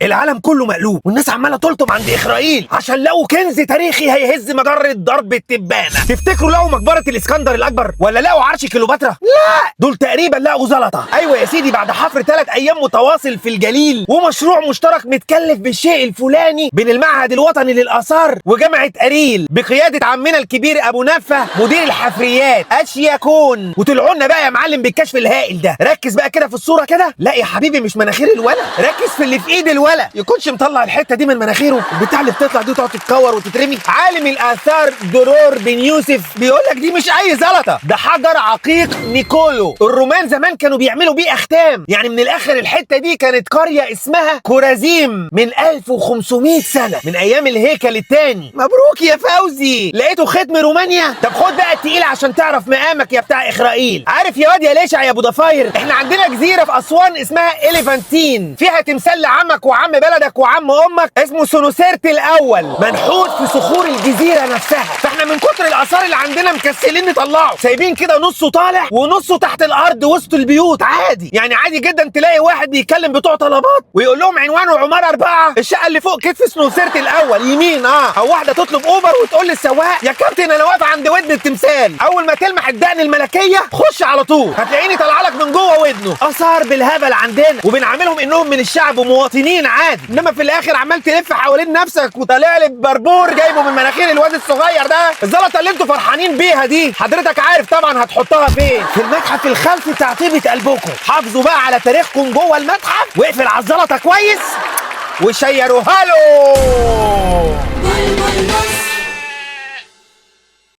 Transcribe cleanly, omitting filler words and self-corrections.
العالم كله مقلوب والناس عماله تلطم عند اسرائيل عشان لقوا كنز تاريخي هيهز مجره ضرب التبانه. تفتكروا لقوا مقبره الاسكندر الاكبر ولا لقوا عرش كليوباترا؟ لا، دول تقريبا لقوا زلطه. ايوه يا سيدي، بعد حفر 3 ايام متواصل في الجليل ومشروع مشترك متكلف بالشيء الفلاني بين المعهد الوطني للاثار وجامعه اريل بقياده عمنا الكبير ابو نفه مدير الحفريات اشياكون، وطلعوا لنا بقى يا معلم بالكشف الهائل ده. ركز بقى كده في الصوره كده. لا يا حبيبي، مش مناخير الولد، ركز في اللي في ايد الولد. يكونش مطلع الحته دي من مناخيره، البتاع اللي بتطلع دي وتقعد تتكور وتترمي. عالم الاثار درور بن يوسف بيقول لك دي مش اي زلطه، ده حجر عقيق نيكولو. الرومان زمان كانوا بيعملوا بيه اختام. يعني من الاخر الحته دي كانت قريه اسمها كورازيم من 1500 سنه، من ايام الهيكل الثاني. مبروك يا فوزي، لقيته ختم رومانيا. طب خد بقى التقيل عشان تعرف مقامك يا بتاع اسرائيل. عارف يا واد يا ليشع يا ابو ضفاير، احنا عندنا جزيره في اسوان اسمها اليفانتين، فيها تمثال لعمك وعم بلدك وعم امك اسمه سنوسرت الاول، منحوت في صخور الجزيره نفسها. فاحنا من كتر الاثار اللي عندنا مكسلين نطلعه، سايبين كده نصه طالع ونصه تحت الارض وسط البيوت عادي. يعني عادي جدا تلاقي واحد بيكلم بتوع طلبات ويقول لهم عنوانه عماره 4 الشقه اللي فوق كتف سنوسرت الاول يمين. او واحده تطلب اوبر وتقول للسواق يا كابتن انا واقفه عند ودن التمثال. اول ما تلمح الدقن الملكيه خش على طول، هتلاقيني طالعه لك من جوه ودنه. اثار بالهبل عندنا وبنعاملهم انهم من الشعب ومواطنين عادي، انما في الاخر عمال تلف حوالين نفسك وطالع لي بربور جايبه من مناخير الواد الصغير ده. الزلطه اللي انتوا فرحانين بيها دي حضرتك عارف طبعا هتحطها فين؟ في المتحف الخلفي بتاع طيبه قلبكم. حافظوا بقى على تاريخكم جوه المتحف، واقفل على الزلطه كويس وشيروها له.